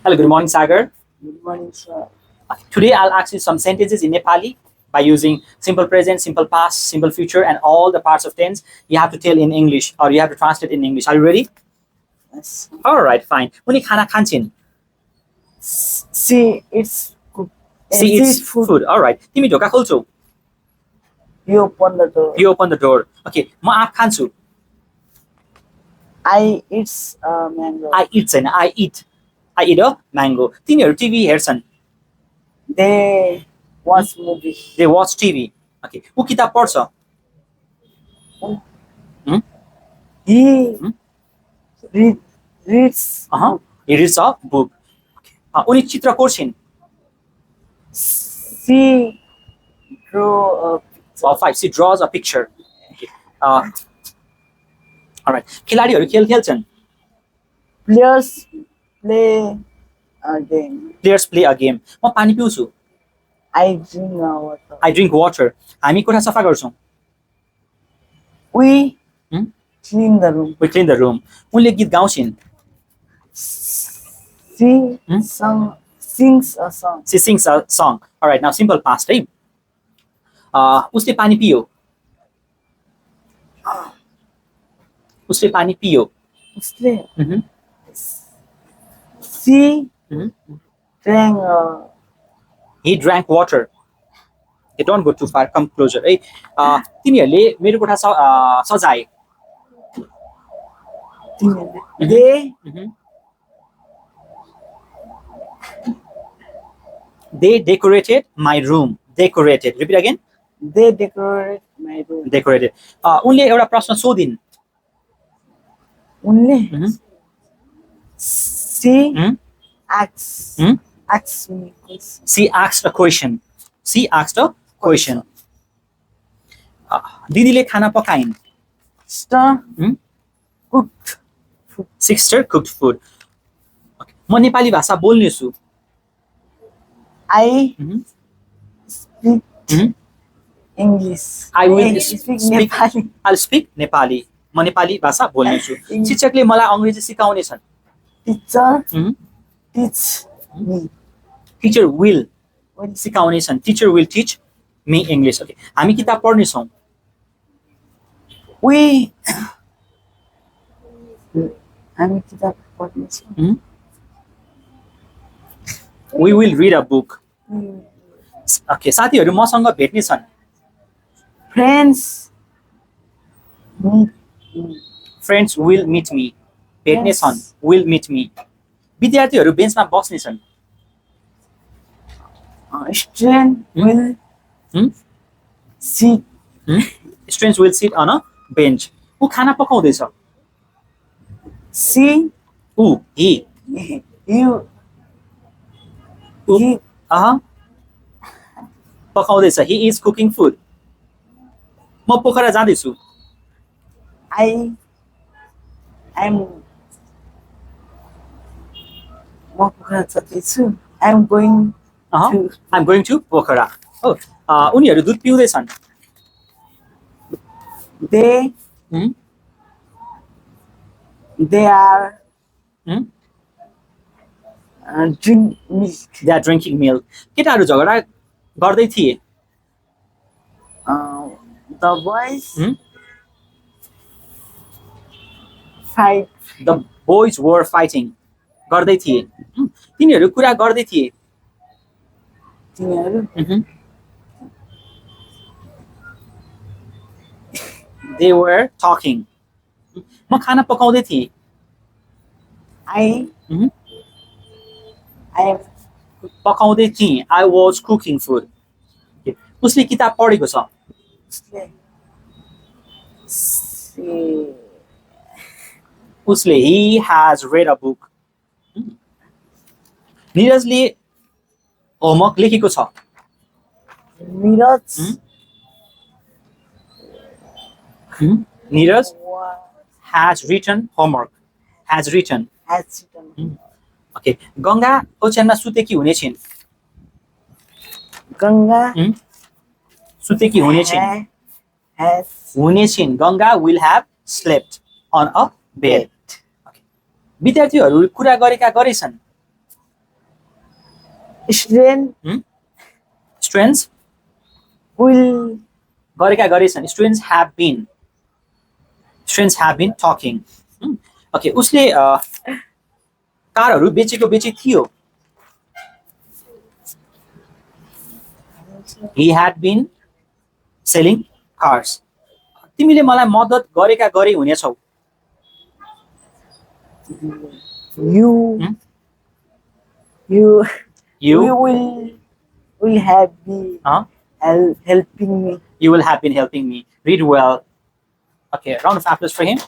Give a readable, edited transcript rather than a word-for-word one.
Hello, good morning, Sagar. Good morning, sir. Today I'll ask you some sentences in Nepali by using simple present, simple past, simple future, and all the parts of tense. You have to tell in English or you have to translate in English. Are you ready? Yes. All right, fine. Uni khana khaन्छिन्. See, it's cook. See, it's food. All right. तिमी ढोका खोल्छौ. You open the door. You open the door. Okay. म आँप खान्छु. I eat mango. I eat छैन. I eat a mango. तिनीहरू TV हेर्छन्. They watch movie. They watch TV. Okay. ऊ किताब पढ्छ. He reads. He reads a book. उनी चित्र कोर्छिन्. She draw a picture. Or 5. She draws a picture. Okay. All right. खेलाडीहरू खेल खेल्छन्. Players play a game. Players play a game. म पानी पिउँछु. I drink water. I drink water. हामी कोठा सफा गर्छौँ. We clean the room. We clean the room. उनले गीत गाउँछिन्. She sings a song. She sings a song. All right. Now simple past. है. उसले पानी पियो. उसले पानी पियो. उसले. She drank. He drank water. Okay, don't go too far. Come closer. है. तिनीहरूले मेरो कोठा सजाए. They decorated my room. Decorated. Repeat again. They decorated my room. Decorated. उनले एउटा प्रश्न सोधिन्. उनले. She asks. Asks me question. She asked a question. She asked a question. दिदीले खाना पकाइन्. Sister cooked food. Sister cooked food. Okay. म नेपाली भाषा बोल्नेछु. I speak English. I will speak Nepali. I'll speak Nepali. म नेपाली भाषा बोल्नेछु. शिक्षकले मलाई अंग्रेजी सिकाउने छन्. Teacher teach me. Teacher will सिकाउने छन्. Teacher will teach me English. Okay. हामी किताब पढ्ने छौं. हामी किताब पढ्ने छौं. We will read a book. Okay. साथीहरू मसँग भेट्ने छन्. Friends meet me. Friends will meet me. भेट्ने छन्. Will meet me. विद्यार्थीहरू बेन्चमा बस्ने छन्. Student will sit. Students will sit on a bench. ऊ खाना पकाउँदैछ. He पकाउँदैछ. He is cooking food. म पोखरा जाँदैछु. I'm going I'm going to Pokhara. उनीहरू दुध पिउँदैछन्. They are drink milk. They are drinking milk. केटाहरू झगडा गर्दै थिए. The boys fight. The boys were fighting. गर्दै थिए. तिनीहरू कुरा गर्दै थिए. They were talking. म खाना पकाउँदै थिएँ. I पकाउँदै थिएँ. I was cooking food. उसले किताब पढेको छ. उसले he has read a book. निरजले होमवर्क लेखेको छ. Neeraj has written homework. Has written. Okay. Ganga ओछ्यानमा सुतेकी हुने छिन्. गंगा सुतेकी हुने छिन्. हुने छिन्. Ganga will have slept on a bed. Okay. विद्यार्थीहरू कुरा गरेका गरेछन्. student Students will गरेका गरेछन्. Students have been talking. Okay, उसले कारहरू बेची थियो. He had been selling cars. तिमीले मलाई मद्दत गरेका गरे हुनेछौ. you Hmm? you You will have been helping me. you will have been helping me. Read well. Okay, round of applause for him.